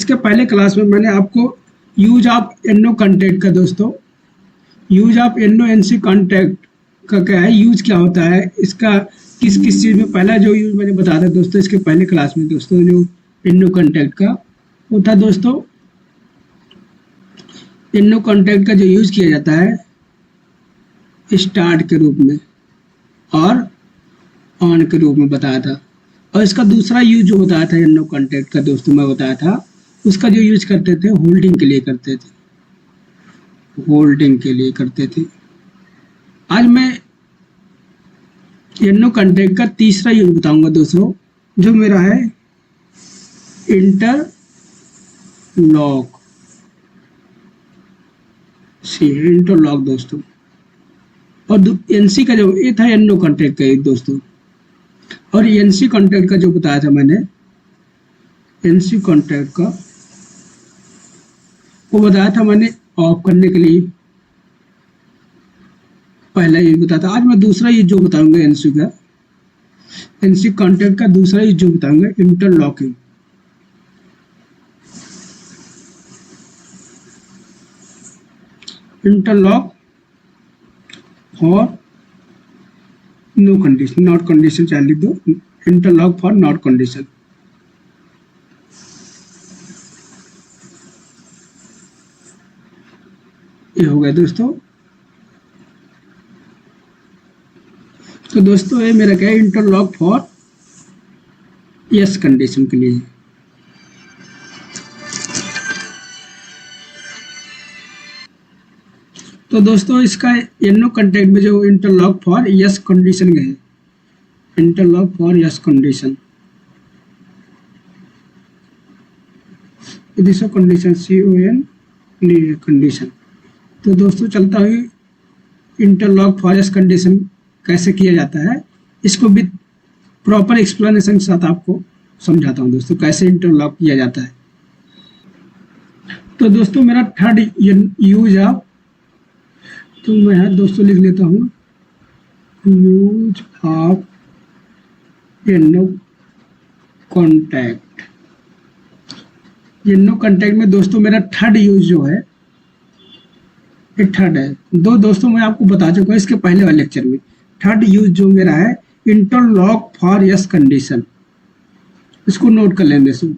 इसके पहले क्लास में मैंने आपको यूज ऑफ एनो कॉन्टैक्ट का दोस्तों, use of NO NC contact का क्या है, यूज क्या होता है, इसका किस किस चीज़ में पहला जो यूज मैंने बताया था दोस्तों इसके पहले क्लास में दोस्तों, जो एनो कॉन्टैक्ट का वो था दोस्तों, एनो कॉन्टैक्ट का जो यूज किया जाता है स्टार्ट के रूप में और ऑन के रूप में बताया था। और इसका दूसरा यूज जो बताया था एनो कॉन्टैक्ट का दोस्तों मैं बताया था, उसका जो यूज करते थे होल्डिंग के लिए करते थे, होल्डिंग के लिए करते थे। आज मैं एनो कॉन्टैक्ट का तीसरा यूज बताऊंगा दोस्तों, जो मेरा है इंटरलॉक। इंटरलॉक दोस्तों, और एनसी का जो ये था एनो कॉन्टैक्ट का एक दोस्तों, और एनसी कॉन्टैक्ट का जो बताया था मैंने, एनसी कॉन्टैक्ट का वो बताया था मैंने ऑफ करने के लिए, पहला यूज बताया था। आज मैं दूसरा यूज जो बताऊंगा एनसी का, एनसी कॉन्टैक्ट का दूसरा यूज जो बताऊंगा interlocking. Interlock for NO condition, not condition चाहे लिख दो, इंटरलॉक फॉर नॉट कंडीशन। ये हो गया दोस्तों। तो दोस्तों ये मेरा क्या है, इंटरलॉक फॉर यस कंडीशन के लिए। तो दोस्तों इसका एनो कॉन्टैक्ट में जो इंटरलॉक फॉर यस कंडीशन है, interlock for yes condition, this condition CON condition. तो दोस्तों चलता हुई इंटरलॉक फॉर यस कंडीशन कैसे किया जाता है, इसको भी प्रॉपर एक्सप्लेनेशन के साथ आपको समझाता हूँ दोस्तों, कैसे इंटरलॉक किया जाता है। तो दोस्तों मेरा थर्ड यूज ऑफ, तो मैं यहाँ दोस्तों लिख लेता हूँ use of NO contact. NO contact में दोस्तों मेरा थर्ड यूज जो है, ये थर्ड है। दो दोस्तों मैं आपको बता चुका हूँ इसके पहले वाले लेक्चर में। थर्ड यूज जो मेरा है इंटरलॉक फॉर यस कंडीशन, इसको नोट कर लेंगे दोस्तों।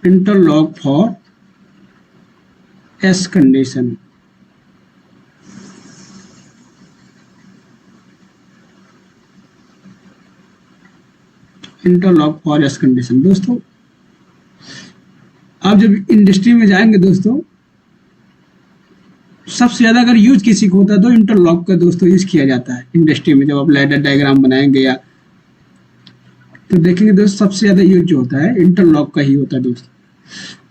Interlock for yes condition, interlock for yes condition. दोस्तों आप जब इंडस्ट्री में जाएंगे दोस्तों, सबसे ज्यादा अगर यूज किसी को होता है तो इंटरलॉक का दोस्तों यूज किया जाता है इंडस्ट्री में। जब आप लैडर डायग्राम बनाएंगे या तो देखेंगे दोस्तों, सबसे ज्यादा यूज जो होता है इंटरलॉक का ही होता है दोस्तों।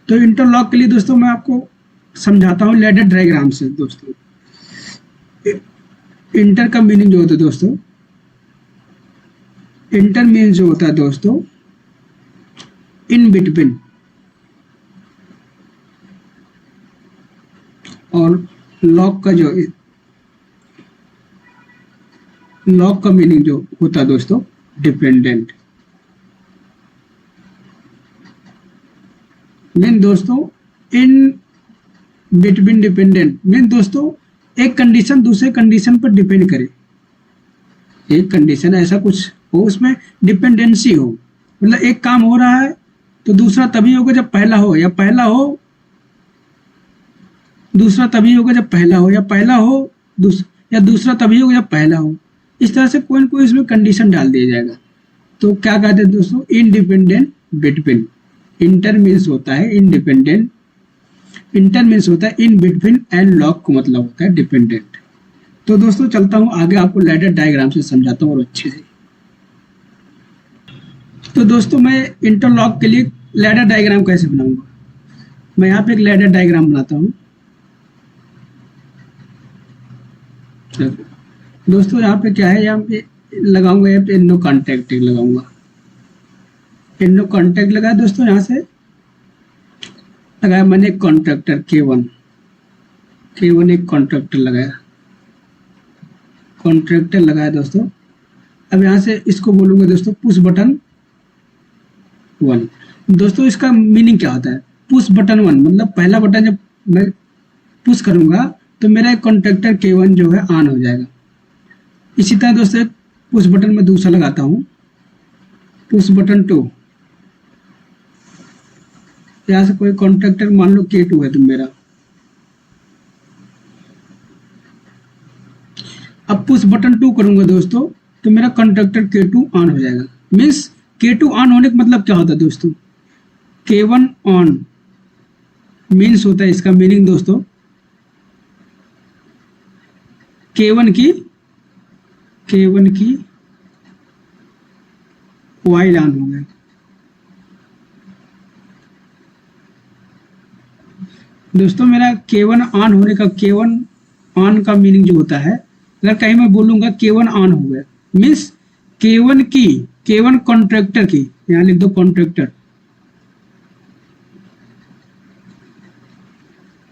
तो इंटरलॉक के लिए दोस्तों मैं आपको समझाता हूँ लैडर डायग्राम से दोस्तों। इंटर का मीनिंग जो होता है दोस्तों, इंटर मीन्स जो होता है दोस्तों इन बिटवीन, और लॉक का जो, लॉक का मीनिंग जो होता है दोस्तों डिपेंडेंट। मीन दोस्तों इन बिटवीन डिपेंडेंट, मीन दोस्तों एक कंडीशन दूसरे कंडीशन पर डिपेंड करे। एक कंडीशन ऐसा कुछ हो उसमें डिपेंडेंसी हो, मतलब एक काम हो रहा है तो दूसरा तभी होगा जब पहला हो, या पहला हो दूसरा तभी होगा जब पहला हो, या पहला हो या दूसरा तभी होगा जब पहला हो। इस तरह से कोई न कोई इसमें कंडीशन डाल दिया जाएगा। तो क्या कहते हैं दोस्तों, इंडिपेंडेंट बिटवीन। इंटर मीन्स होता है इंडिपेंडेंट, इंटर मीन्स होता है इन बिटवीन, एंड लॉक को मतलब होता है डिपेंडेंट। तो दोस्तों चलता हूँ आगे, आपको लैडर डायग्राम से समझाता हूँ और अच्छे से। तो दोस्तों मैं इंटरलॉक के लिए लैडर डायग्राम कैसे बनाऊंगा, मैं यहाँ पे एक लैडर डायग्राम बनाता हूँ दोस्तों। यहाँ पे क्या है, यहाँ पे लगाऊंगा, यहाँ पे एनो कॉन्टैक्ट लगाऊंगा, एनो कॉन्टैक्ट लगाया दोस्तों। यहाँ से लगाया मैंने एक कॉन्ट्रैक्टर K1 एक कॉन्ट्रैक्टर लगाया, कॉन्ट्रैक्टर लगाया दोस्तों। अब यहाँ से इसको बोलूंगा दोस्तों पुश बटन वन। दोस्तों इसका मीनिंग क्या होता है? पुश बटन वन मतलब पहला बटन जब मैं पुश करूंगा तो मेरा कॉन्ट्रैक्टर K1 जो है ऑन हो जाएगा। इसी तरह दोस्तों पुश बटन में दूसरा लगाता हूं, पुश बटन 2। यहां से कोई कॉन्ट्रैक्टर मान लो K2 है तो मेरा, अब पुश बटन 2 करूंगा दोस्तों तो मेरा कॉन्ट्रैक्टर K2 ऑन हो जाएगा। मीन्स K2 ऑन होने का मतलब क्या होता है दोस्तों? K1 ऑन मीन्स होता है, इसका मीनिंग दोस्तों K1 की कॉइल ऑन हो गया। दोस्तों मेरा K1 ऑन होने का, K1 ऑन का मीनिंग जो होता है, अगर कहीं मैं बोलूंगा K1 ऑन हो गया मीन्स K1 कॉन्ट्रैक्टर की, यहां लिख दो कॉन्ट्रैक्टर,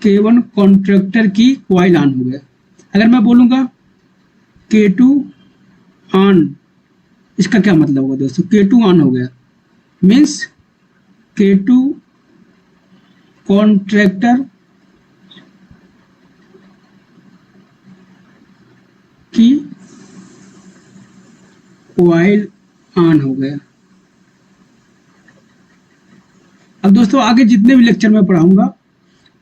K1 कॉन्ट्रैक्टर की कॉइल ऑन हो गया। अगर मैं बोलूंगा K2 ऑन, इसका क्या मतलब होगा दोस्तों? K2 ऑन हो गया मीन्स K2 कॉन्ट्रैक्टर की कॉइल ऑन हो गया। अब दोस्तों आगे जितने भी लेक्चर में पढ़ाऊंगा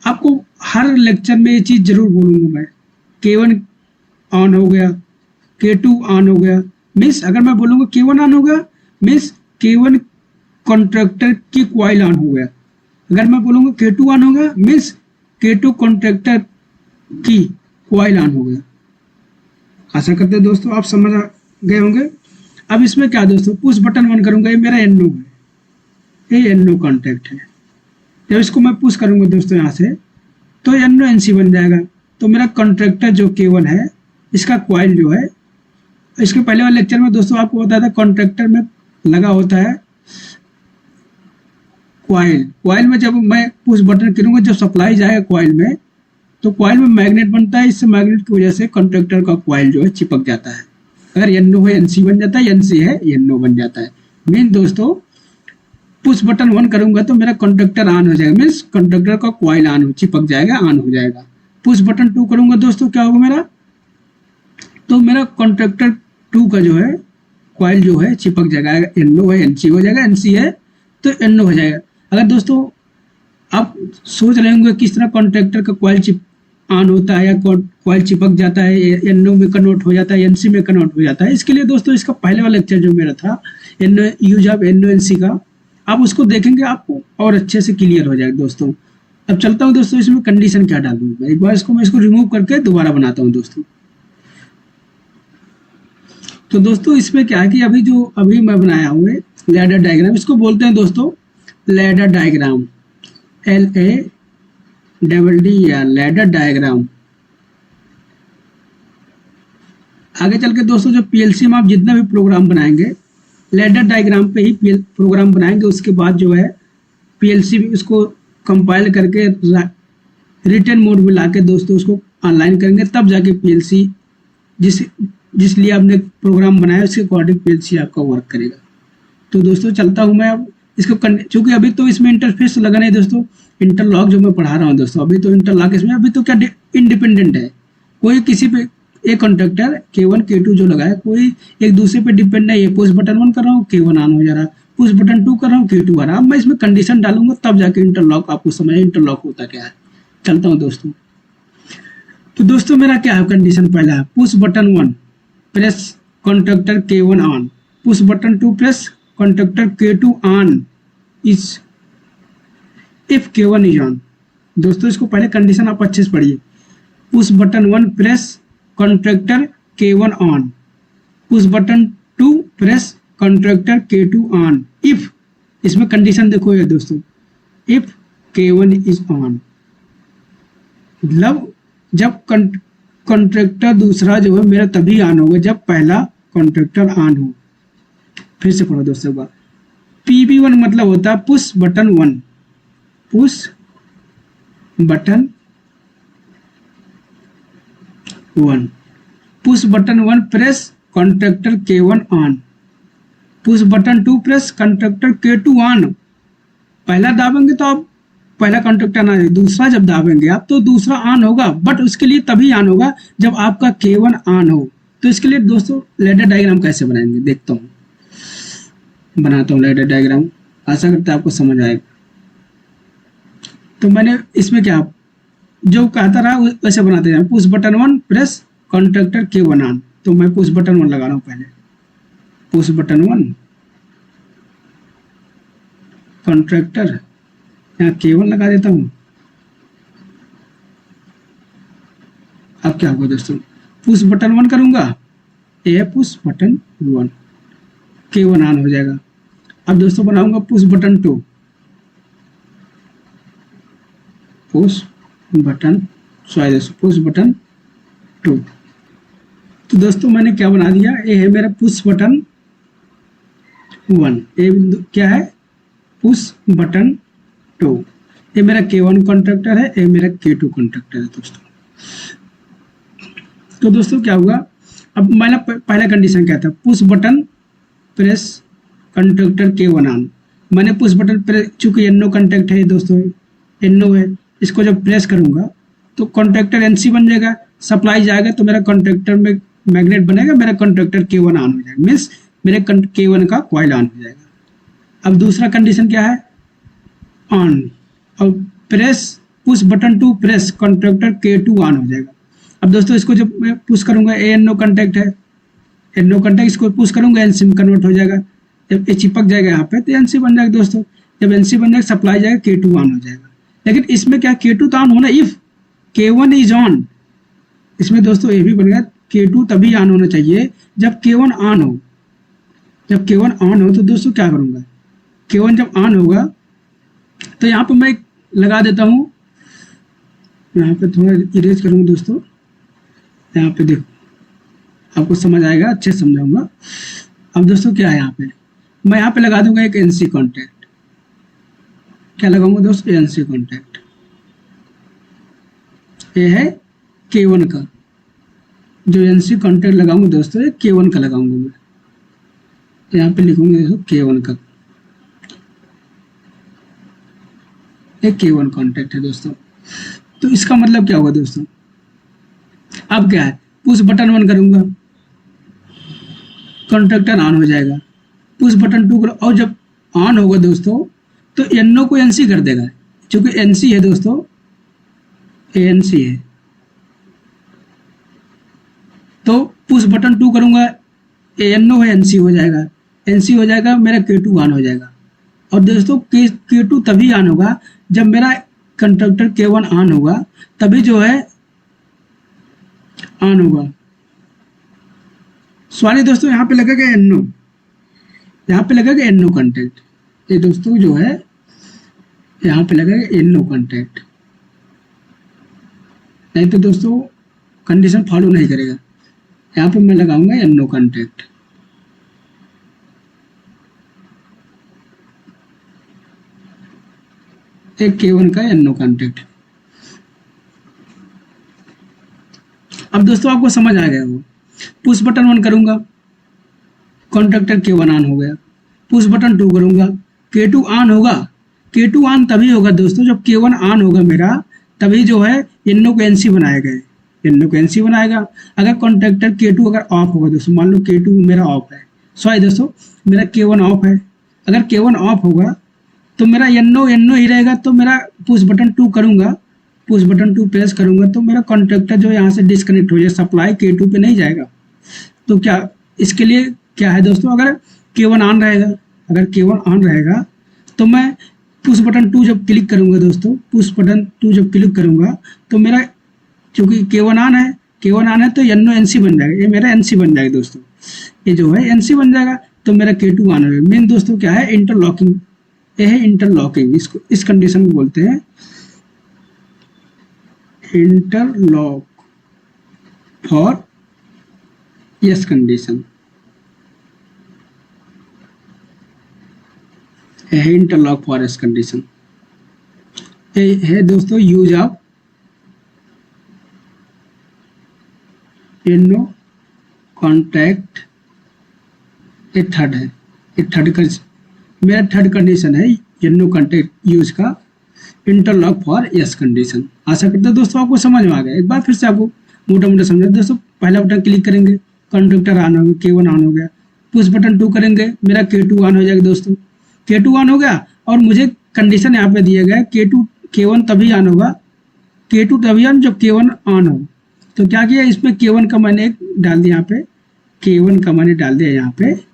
आपको हर लेक्चर में ये चीज जरूर बोलूंगा मैं, K1 ऑन हो गया, K2 ऑन हो गया। मीन्स अगर मैं बोलूंगा K1 ऑन हो गया मीन्स K1 कॉन्ट्रैक्टर की कॉइल ऑन हो गया। अगर मैं बोलूंगा K2 ऑन हो गया मीन्स K2 कॉन्ट्रैक्टर की कॉइल ऑन हो गया। आशा करते हैं दोस्तों आप समझ गए होंगे। अब इसमें क्या दोस्तों, पुश बटन 1 करूंगा, ये मेरा NO है, ये NO कॉन्टैक्ट है। जब इसको मैं पुश करूंगा दोस्तों यहाँ से तो NO-NC बन जाएगा। तो मेरा कॉन्ट्रैक्टर जो K1 है इसका कॉइल जो है, इसके पहले वाले लेक्चर में दोस्तों आपको बताया था कॉन्ट्रैक्टर में लगा होता है कॉइल में जब मैं पुश बटन करूंगा, जब सप्लाई जाएगा कॉइल में तो कॉइल में मैग्नेट बनता है, इससे मैग्नेट की वजह से कॉन्ट्रैक्टर का कॉइल जो है चिपक जाता है। अगर NO है NC बन जाता है, NC है NO बन जाता है। मीन दोस्तों पुश बटन 1 करूंगा तो मेरा कॉन्ट्रैक्टर ऑन हो जाएगा, मीन्स कॉन्ट्रैक्टर का कॉइल ऑन हो, चिपक जाएगा, ऑन हो जाएगा। पुश बटन 2 करूंगा दोस्तों क्या होगा मेरा, तो मेरा कॉन्ट्रैक्टर 2 का जो है कॉइल जो है चिपक जाएगा। NO है NC हो जाएगा, NC है तो NO हो जाएगा। अगर दोस्तों आप सोच रहे होंगे किस तरह कॉन्ट्रैक्टर का कॉइल चिप ऑन होता है या कॉइल चिपक जाता है, NO में कन्वर्ट हो जाता है, NC में कन्वर्ट हो जाता है, इसके लिए दोस्तों इसका पहले वाला लेक्चर जो मेरा था यूज ऑफ NO-NC का, आप उसको देखेंगे आपको और अच्छे से क्लियर हो जाएगा दोस्तों। अब चलता हूँ दोस्तों, इसमें कंडीशन क्या डाल दूँ, एक बार मैं इसको रिमूव करके दोबारा बनाता हूँ दोस्तों। तो दोस्तों इसमें क्या है कि अभी मैं बनाया हूँ लैडर डायग्राम, इसको बोलते हैं दोस्तों लैडर डायग्राम, LADD या लैडर डायग्राम। आगे चल के दोस्तों जो PLC में आप जितना भी प्रोग्राम बनाएंगे लैडर डायग्राम पे ही प्रोग्राम बनाएंगे। उसके बाद जो है PLC भी उसको कंपाइल करके रिटर्न मोड में लाके दोस्तों उसको ऑनलाइन करेंगे, तब जाके PLC जिस लिए आपने प्रोग्राम बनाया उसके अकॉर्डिंग PLC आपका वर्क करेगा। तो दोस्तों चलता हूँ मैं अब इसको, चूंकि अभी तो इसमें इंटरफेस लगा नहीं दोस्तों, इंटरलॉक जो मैं पढ़ा रहा हूँ दोस्तों, अभी तो इंटरलॉक इसमें अभी तो क्या इंडिपेंडेंट है, कोई किसी पे एक कॉन्ट्रैक्टर K1 K2 जो लगा है कोई एक दूसरे पे डिपेंड नहीं है। पुश बटन 1 कर रहा हूँ K1 ऑन हो जा रहा है, पुश बटन 2 कर रहा हूँ K2 आ रहा है। अब मैं इसमें कंडीशन डालूंगा तब जाके इंटरलॉक आपको समझ इंटरलॉक होता क्या है। चलता हूँ दोस्तों, तो दोस्तों मेरा क्या है कंडीशन, पहला है push button 1 press contractor K1 on, push button 2 press contractor K2 on is if K1 is on. दोस्तों इसको पहले कंडीशन आप अच्छे से पढ़िए, push button 1 press contractor K1 on, push button 2 press contractor K2 on if, इसमें condition देखो ये दोस्तों, इफ K1 इज ऑन, मतलब जब कॉन्ट्रैक्टर दूसरा जो है मेरा तभी ऑन होगा जब पहला कॉन्ट्रैक्टर ऑन हो। फिर से पढ़ो दोस्तों बात, PB1 मतलब होता है push button 1, push button 1, push button 1 press contractor K1 on, push button two press contractor K2 on. पहला दाबेंगे तो आप पहला कंट्रक्टर ना, दूसरा जब दाबेंगे आप तो दूसरा ऑन होगा, बट उसके लिए तभी ऑन होगा जब आपका K1 ऑन हो। तो इसके लिए दोस्तों लेडर डायग्राम कैसे बनाएंगे देखता हूँ, बनाता हूँ लेडर डायग्राम, आशा करता है आपको समझ आएगा। तो मैंने इसमें क्या जो कहता रहा वैसे बनाते जाए। Push button 1 press contractor K1 on. तो मैं पुश बटन 1 लगा रहा हूँ पहले, पुश बटन 1 कंट्रक्टर, यहाँ K1 लगा देता हूँ। अब क्या होगा दोस्तों, पुश बटन 1 करूंगा, ये पुश बटन 1, K1 ऑन हो जाएगा। अब दोस्तों बनाऊंगा push button 2, push button push button 2। तो दोस्तों मैंने क्या बना दिया, ये है मेरा पुश बटन 1, ये क्या है पुश बटन 2, ये मेरा K1 कॉन्ट्रैक्टर है, ये मेरा K2 कॉन्ट्रैक्टर है दोस्तों। तो दोस्तों क्या हुआ, अब मैंने पहला कंडीशन क्या था, push button press contractor K1 on. मैंने पुश बटन प्रेस, चूंकि एनो कॉन्टैक्ट है दोस्तों, एनो है, इसको जब प्रेस करूंगा तो कॉन्ट्रैक्टर NC बन जाएगा, सप्लाई जाएगा तो मेरा कॉन्ट्रैक्टर में मैग्नेट बनेगा, मेरा कॉन्ट्रैक्टर K1 ऑन हो जाएगा, मीन्स मेरे K1 का कॉइल ऑन हो जाएगा। अब दूसरा कंडीशन क्या है, ऑन, और press push button 2 press contractor K2 on हो जाएगा। अब दोस्तों इसको जब मैं पुश करूंगा, एनो कॉन्टैक्ट है, एनो कॉन्टैक्ट, इसको पुश करूंगा NC में कन्वर्ट हो जाएगा, जब ये चिपक जाएगा यहाँ पे तो NC बन जाएगा दोस्तों। जब NC बन जाएगा सप्लाई जाएगा, K2 ऑन हो जाएगा। लेकिन इसमें क्या, K2 तो ऑन होना, इफ K1 इज ऑन, इसमें दोस्तों ये भी बनेगा K2 तभी ऑन होना चाहिए जब K1 ऑन हो। जब K1 ऑन हो तो दोस्तों क्या करूंगा, K1 जब ऑन होगा तो यहाँ पे मैं लगा देता हूँ, यहाँ पे थोड़ा इरेज करूंगा दोस्तों, यहाँ पे देखो आपको समझ आएगा, अच्छे समझाऊंगा। अब दोस्तों क्या है, यहाँ पे मैं यहाँ पे लगा दूंगा एक NC कॉन्टैक्ट, क्या लगाऊंगा दोस्तों, NC कॉन्टैक्ट, ये है K1 का, जो NC कॉन्टैक्ट लगाऊंगा दोस्तों ये K1 का लगाऊंगा मैं, यहाँ पे लिखूंगा दोस्तों K1 का, ये K1 कॉन्टैक्ट है दोस्तों। तो इसका मतलब क्या होगा दोस्तों, अब क्या है, पुश बटन 1 करूंगा, कॉन्ट्रैक्टर ऑन हो जाएगा, पुश बटन 2 करो, और जब ऑन होगा दोस्तों तो NO को NC कर देगा, क्योंकि NC है दोस्तों, ANC है। तो पुश बटन 2 करूंगा, NO है, NC हो जाएगा, NC हो जाएगा, मेरा K2 ऑन हो जाएगा। और दोस्तों K2 तभी ऑन होगा जब मेरा कंट्रैक्टर K1 ऑन होगा, तभी जो है ऑन होगा। सॉरी दोस्तों, यहाँ पे लगेगा NO, यहाँ पे लगेगा NO कॉन्टैक्ट, ये दोस्तों जो है यहाँ पे लगेगा NO कॉन्टैक्ट, नहीं तो दोस्तों कंडीशन फॉलो नहीं करेगा। यहाँ पे मैं लगाऊंगा NO कॉन्टैक्ट, एक K1 का NO कॉन्टैक्ट। अब दोस्तों आपको समझ आ गया वो, पुश बटन 1 करूंगा, कॉन्ट्रैक्टर K1 ऑन हो गया, पुश बटन 2 करूंगा, K2 ऑन होगा। K2 ऑन तभी होगा दोस्तों जब K1 ऑन होगा मेरा, तभी जो है NO को NC बनाएगा, NO को NC बनाएगा। अगर कॉन्ट्रैक्टर K2 अगर ऑफ होगा दोस्तों, मान लो K2 मेरा ऑफ है, सॉरी दोस्तों मेरा K1 ऑफ है, अगर K1 ऑफ होगा तो मेरा NO ही रहेगा, तो मेरा पुश बटन 2 करूंगा, पुश बटन 2 प्रेस करूंगा तो मेरा कॉन्ट्रैक्टर जो यहाँ से डिस्कनेक्ट हो जाए, सप्लाई K2 पे नहीं जाएगा। तो क्या इसके लिए क्या है दोस्तों, अगर K1 ऑन रहेगा, अगर K1 ऑन रहेगा तो मैं पुश बटन 2 जब क्लिक करूंगा दोस्तों, पुश बटन 2 जब क्लिक करूंगा तो मेरा क्योंकि K1 ऑन है, K1 ऑन है तो NO NC बन जाएगा, ये मेरा NC बन जाएगा दोस्तों, ये जो है NC बन जाएगा, तो मेरा K2 ऑन है। मेन दोस्तों क्या है, इंटरलॉकिंग, ये है इंटरलॉकिंग, इसको इस कंडीशन को बोलते हैं इंटरलॉक फॉर यस कंडीशन, है इंटरलॉक फॉर यस कंडीशन। ये है दोस्तों यूज ऑफ NO कॉन्टैक्ट, ये थर्ड है मेरा थर्ड कंडीशन है ये नो कॉन्टेक्ट यूज का इंटरलॉक फॉर यस कंडीशन। आशा करते हैं दोस्तों आपको समझ में आ गया। एक बार फिर से आपको मोटा मोटा समझा दोस्तों। पहला बटन क्लिक करेंगे, कंडक्टर ऑन हो गया, K1 ऑन हो गया। पुश बटन 2 करेंगे, मेरा K2 ऑन हो जाएगा दोस्तों। K2 ऑन हो गया और मुझे कंडीशन यहाँ पे दिया गया है K1 तभी ऑन होगा, K2 तभी ऑन जब K1 ऑन हो। तो क्या किया, इसमें K1 का मैंने डाल दिया, यहाँ पे K1 का मैंने डाल दिया यहाँ पे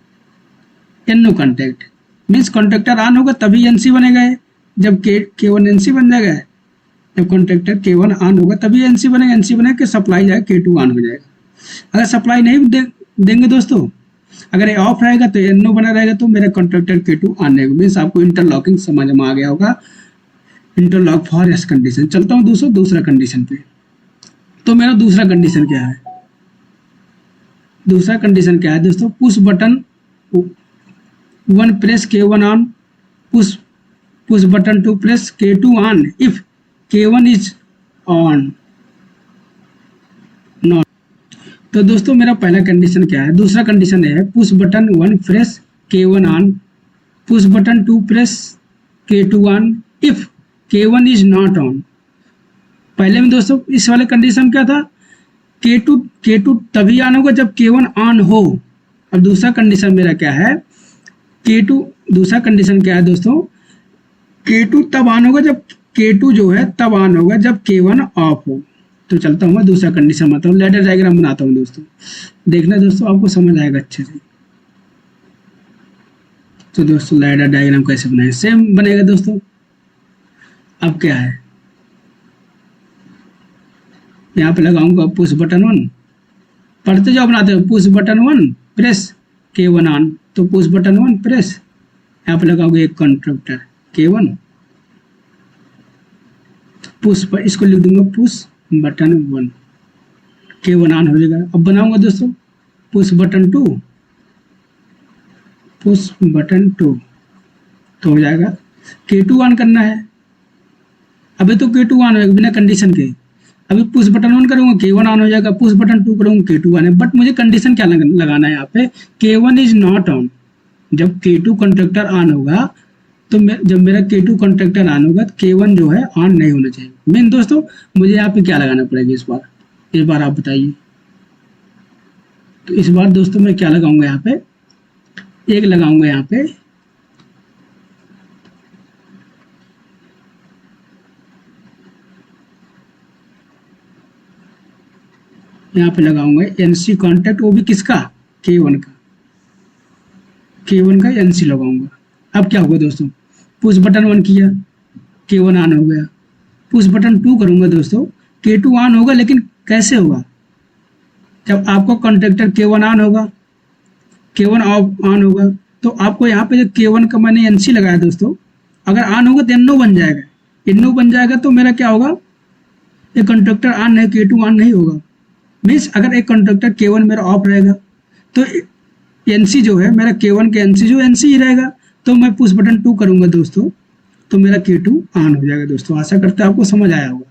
NO contact, means contractor on होगा तभी एनसी बनेगा। जब K1 एनसी बन जाएगा, जब कॉन्ट्रेक्टर K1 ऑन होगा तभी एनसी बनेगा। एनसी बनेगा कि सप्लाई जाएगा, K2 ऑन हो जाएगा। अगर सप्लाई नहीं देंगे दोस्तों, अगर ये ऑफ रहेगा तो एनो बना रहेगा, तो मेरा कॉन्ट्रेक्टर K2 ऑन रहेगा। मीन्स आपको इंटरलॉकिंग समझ में आ गया होगा, इंटरलॉक फॉर यस कंडीशन। चलता हूँ दोस्तों दूसरा कंडीशन पे। तो मेरा दूसरा कंडीशन क्या है, दूसरा कंडीशन क्या है दोस्तों, push button 1 press K1 on, push button 2 press K2 on if K1 is on not. तो दोस्तों मेरा पहला कंडीशन क्या है, दूसरा कंडीशन है push button 1 press K1 on, push button 2 press K2 on if K1 is not on. पहले में दोस्तों इस वाले कंडीशन क्या था, K2 तभी ऑन होगा जब K1 ऑन हो। अब दूसरा कंडीशन मेरा क्या है, दूसरा कंडीशन क्या है दोस्तों, K2 तब ऑन होगा जब K2 जो है तब ऑन होगा जब K1 ऑफ हो। तो चलता हूँ मैं दूसरा कंडीशन बनाता हूँ, लैडर डायग्राम बनाता हूँ दोस्तों, देखना दोस्तों आपको समझ आएगा अच्छे से। तो दोस्तों लैडर डायग्राम कैसे बनाए, सेम बनेगा दोस्तों। अब क्या है, यहाँ पे लगाऊंगा पुश बटन 1, पढ़ते जाओ बनाते हो, push button 1 press K1 on, तो पुश बटन 1 प्रेस, यहाँ पे लगाओगे एक कॉन्ट्रेक्टर K1, पुश पर इसको लिख दूंगा पुश बटन 1, K1 ऑन हो जाएगा। अब बनाऊंगा दोस्तों पुश बटन 2, पुश बटन 2 तो हो जाएगा। K2 ऑन करना है, अभी तो K2 ऑन होगा बिना कंडीशन के। अभी पुश बटन 1 करूंगा K1 ऑन हो जाएगा, पुश बटन 2 करूंगा K2 ऑन है। बट मुझे कंडीशन क्या लगाना है यहाँ पे, K1 इज नॉट ऑन। जब K2 कॉन्ट्रेक्टर ऑन होगा तो जब मेरा K2 कॉन्ट्रेक्टर ऑन होगा तो K1 जो है ऑन नहीं होना चाहिए। मेन दोस्तों मुझे यहाँ पे क्या लगाना पड़ेगा इस बार आप बताइए। तो इस बार दोस्तों मैं क्या लगाऊंगा, यहाँ पे एक लगाऊंगा, यहाँ पे लगाऊंगा एनसी कॉन्टैक्ट, वो भी किसका, K1 का एनसी लगाऊंगा। अब क्या होगा दोस्तों, पुश बटन 1 किया K1 ऑन हो गया, पुश बटन 2 करूंगा दोस्तों K2 ऑन होगा। लेकिन कैसे होगा, जब आपको कॉन्ट्रेक्टर K1 ऑन होगा, K1 ऑन होगा, तो आपको यहाँ पे जो K1 का मैंने एनसी लगाया दोस्तों, अगर ऑन होगा तो एनो बन जाएगा। एनो बन जाएगा तो मेरा क्या होगा, ये कॉन्ट्रेक्टर ऑन है, K2 ऑन नहीं होगा। मीन्स अगर एक कॉन्ट्रेक्टर K1 मेरा ऑफ रहेगा तो एनसी जो है मेरा K1 के एनसी जो एनसी ही रहेगा। तो मैं पुश बटन 2 करूंगा दोस्तों तो मेरा K2 ऑन हो जाएगा दोस्तों। आशा करते हैं आपको समझ आया होगा।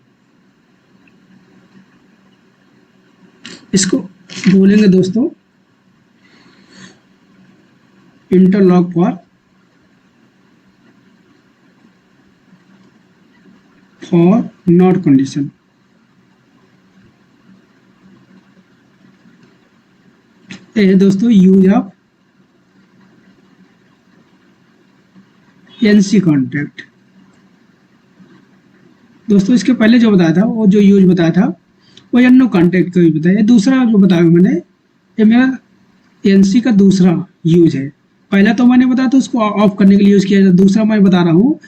इसको बोलेंगे दोस्तों इंटरलॉक फॉर नॉट कंडीशन। ये है दोस्तों यूज ऑफ एनसी कॉन्ट्रैक्ट। दोस्तों इसके पहले जो बताया था, वो जो यूज बताया था वो एनो कॉन्ट्रैक्ट का यूज बताया। दूसरा जो बताया मैंने, ये मेरा एनसी का दूसरा यूज है। पहला तो मैंने बताया था उसको ऑफ करने के लिए यूज किया जाता, दूसरा मैं बता रहा हूँ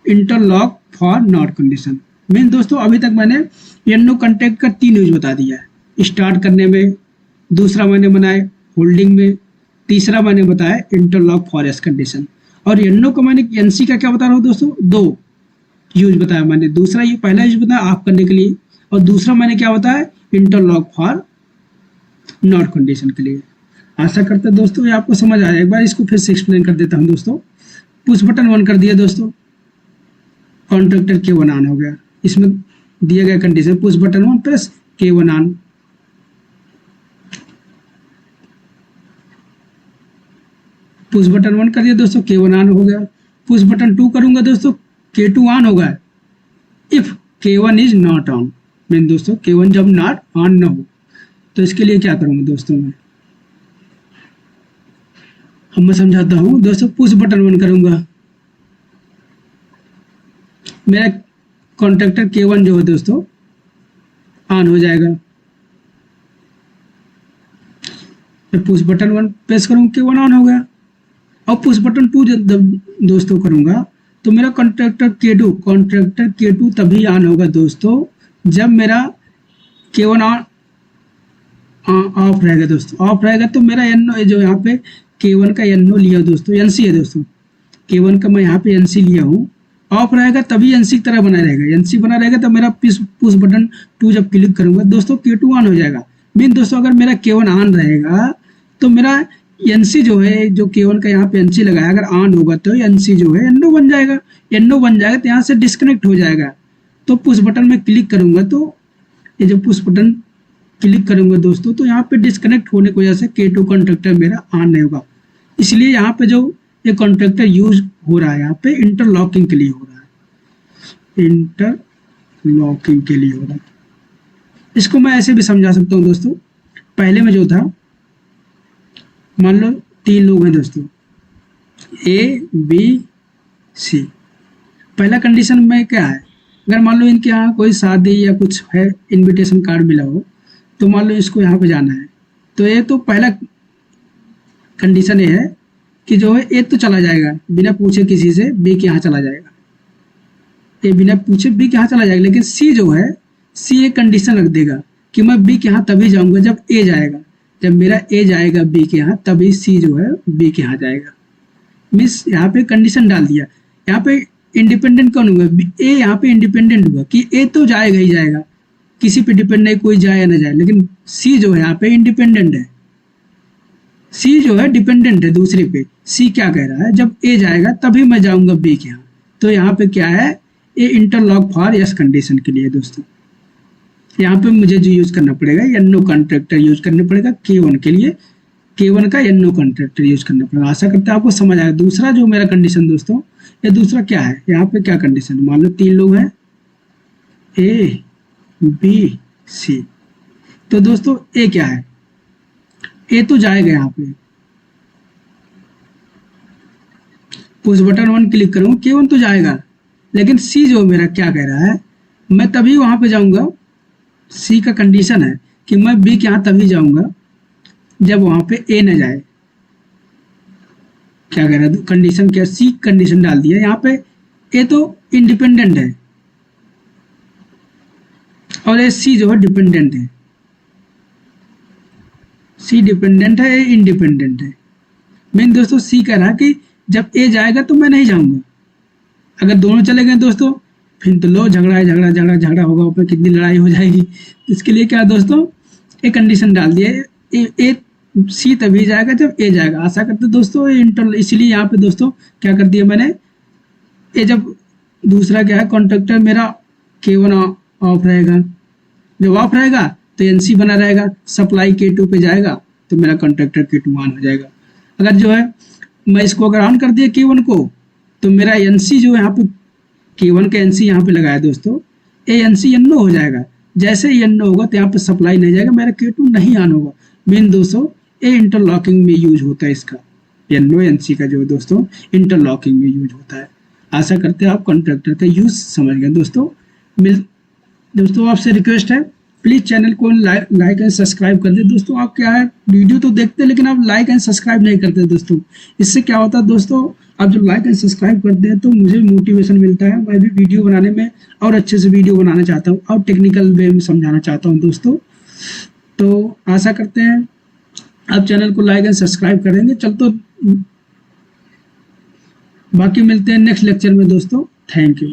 interlock for not condition. Main दोस्तों अभी तक मैंने एनो कॉन्ट्रैक्ट का 3 यूज बता दिया है, स्टार्ट करने में, दूसरा मैंने बनाया होल्डिंग में, तीसरा मैंने बताया इंटरलॉक फॉर यस कंडीशन। और एनो को मैंने एनसी का क्या बता रहा हूँ दोस्तों, 2 यूज बताया मैंने। दूसरा ये पहला यूज बताया ऑफ करने के लिए, और दूसरा मैंने क्या बताया इंटरलॉक फॉर नॉट कंडीशन के लिए। आशा करते हैं दोस्तों ये आपको समझ आया। एक बार इसको फिर से एक्सप्लेन कर देता हूँ दोस्तों। पुश बटन 1 कर दिया दोस्तों, कॉन्ट्रैक्टर K1 ऑन हो गया। इसमें दिया गया condition push button 1 press K1 on. Push button 1 कर दिया दोस्तों, K1 ऑन हो गया। पुश बटन 2 करूंगा दोस्तों, K2 ऑन होगा। If K1 is not on, mean दोस्तों K1 जब नॉट ऑन ना हो, तो इसके लिए क्या करूंगा दोस्तों मैं समझाता हूं दोस्तों। पुश बटन 1 करूंगा, मेरा कॉन्ट्रैक्टर K1 जो है दोस्तों ऑन हो जाएगा। पुश बटन 1 प्रेस करूंगा, K1 ऑन हो गया। और पुश बटन 2 जब दोस्तों करूंगा तो मेरा कॉन्ट्रैक्टर K2 तभी ऑन होगा दोस्तों जब मेरा K1 ऑफ रहेगा दोस्तों। ऑफ रहेगा तो मेरा NO जो यहाँ पे K1 का NO लिया दोस्तों, NC है दोस्तों, K1 का मैं यहाँ पे NC लिया हूँ। ऑफ रहेगा तभी NC की तरह बना रहेगा, NC बना रहेगा तो मेरा पुश बटन 2 जब क्लिक करूंगा दोस्तों K2 ऑन हो जाएगा। मीन दोस्तों अगर मेरा K1 ऑन रहेगा तो मेरा NC जो है, जो K1 का यहाँ पे NC लगाया, अगर ऑन होगा तो NC जो है NO बन जाएगा। NO बन जाएगा तो यहाँ से डिस्कनेक्ट हो जाएगा। तो पुश बटन में क्लिक करूंगा तो ये जो पुश बटन क्लिक करूंगा दोस्तों तो यहाँ पे डिस्कनेक्ट होने की वजह से K2 कॉन्ट्रैक्टर मेरा ऑन नहीं होगा। इसलिए यहाँ पे जो ये कॉन्ट्रैक्टर यूज हो रहा है, यहाँ पे इंटरलॉकिंग के लिए हो रहा है, इंटरलॉकिंग के लिए हो रहा है। इसको मैं ऐसे भी समझा सकता हूँ दोस्तों। पहले में जो था, मान लो 3 लोग हैं दोस्तों, A, B, C। पहला कंडीशन में क्या है, अगर मान लो इनके यहाँ कोई शादी या कुछ है, इनविटेशन कार्ड मिला हो, तो मान लो इसको यहाँ पे जाना है, तो ये तो पहला कंडीशन ये है कि जो है A तो चला जाएगा बिना पूछे किसी से, B के यहाँ चला जाएगा। ये बिना पूछे B के यहाँ चला जाएगा। लेकिन C जो है, C एक कंडीशन रख देगा कि मैं B के यहाँ तभी जाऊंगा जब A जाएगा। जब मेरा A जाएगा B के यहाँ तभी C जो है B के यहाँ जाएगा। मिस यहाँ पे कंडीशन डाल दिया। यहाँ पे इंडिपेंडेंट कौन हुआ, A यहाँ पे इंडिपेंडेंट हुआ कि A तो जाएगा ही जाएगा, किसी पे डिपेंड नहीं, कोई जाए या ना जाए। लेकिन C जो है यहाँ पे इंडिपेंडेंट है, C जो है डिपेंडेंट है दूसरे पे। C क्या कह रहा है, जब A जाएगा तभी मैं जाऊंगा B के यहाँ। तो यहाँ पे क्या है, ये इंटरलॉक फॉर यस कंडीशन के लिए दोस्तों। यहाँ पे मुझे जो यूज करना पड़ेगा, NO कॉन्ट्रैक्टर यूज करना पड़ेगा K1 के लिए, K1 का NO कॉन्ट्रैक्टर यूज करना पड़ेगा। आशा करते हैं आपको समझ आएगा। दूसरा जो मेरा कंडीशन दोस्तों, ये दूसरा क्या है, यहाँ पे क्या कंडीशन, मान लो 3 लोग हैं A, B, C। तो दोस्तों A क्या है, A तो जाएगा यहाँ पे, पुश बटन 1 क्लिक करूंगा, K1 तो जाएगा। लेकिन C जो मेरा क्या कह रहा है, मैं तभी वहां पे जाऊंगा। C का कंडीशन है कि मैं B के यहाँ तभी जाऊंगा जब वहां पे A न जाए। क्या कह रहा है कंडीशन, क्या C कंडीशन डाल दिया। यहाँ पे A तो इंडिपेंडेंट है और ये C जो है डिपेंडेंट है। C डिपेंडेंट है, A इंडिपेंडेंट है। मेन दोस्तों C कह रहा है कि जब A जाएगा तो मैं नहीं जाऊंगा। अगर दोनों चले गए दोस्तों फिर तो लो झगड़ा होगा, ऊपर कितनी लड़ाई हो जाएगी। इसके लिए क्या दोस्तों, एक कंडीशन डाल दिया, C तभी जाएगा जब A जाएगा। आशा करते दोस्तों इसलिए यहाँ पे दोस्तों क्या कर दिया मैंने, ये जब दूसरा क्या है, कॉन्ट्रैक्टर मेरा K1 ऑफ रहेगा, जब ऑफ रहेगा तो NC बना रहेगा, सप्लाई K2 पे जाएगा तो मेरा कॉन्ट्रैक्टर K2 ऑन हो जाएगा। अगर जो है मैं इसको अगर ऑन कर दिया K1 को, तो मेरा NC जो है यहाँ पे K1 का NC यहाँ पे लगाया दोस्तों, ये NC NO हो जाएगा। जैसे ही NO होगा तो यहाँ पे सप्लाई नहीं जाएगा, मेरा K2 नहीं ऑन होगा। मेन दोस्तों ये इंटरलॉकिंग में यूज होता है, इसका NO NC का जो दोस्तों इंटरलॉकिंग में यूज होता है। आशा करते हैं आप कॉन्ट्रैक्टर का यूज समझ गए दोस्तों। दोस्तों आपसे रिक्वेस्ट है, प्लीज चैनल को लाइक एंड सब्सक्राइब कर दे दोस्तों। आप क्या है वीडियो तो देखते हैं लेकिन आप लाइक एंड सब्सक्राइब नहीं करते दोस्तों। इससे क्या होता है दोस्तों, आप जब लाइक एंड सब्सक्राइब करते हैं तो मुझे मोटिवेशन मिलता है, मैं भी वीडियो बनाने में और अच्छे से वीडियो बनाना चाहता हूँ और टेक्निकल वे में समझाना चाहता हूँ दोस्तों। तो आशा करते हैं आप चैनल को लाइक एंड सब्सक्राइब करेंगे। चल तो बाकी मिलते हैं नेक्स्ट लेक्चर में दोस्तों। Thank you.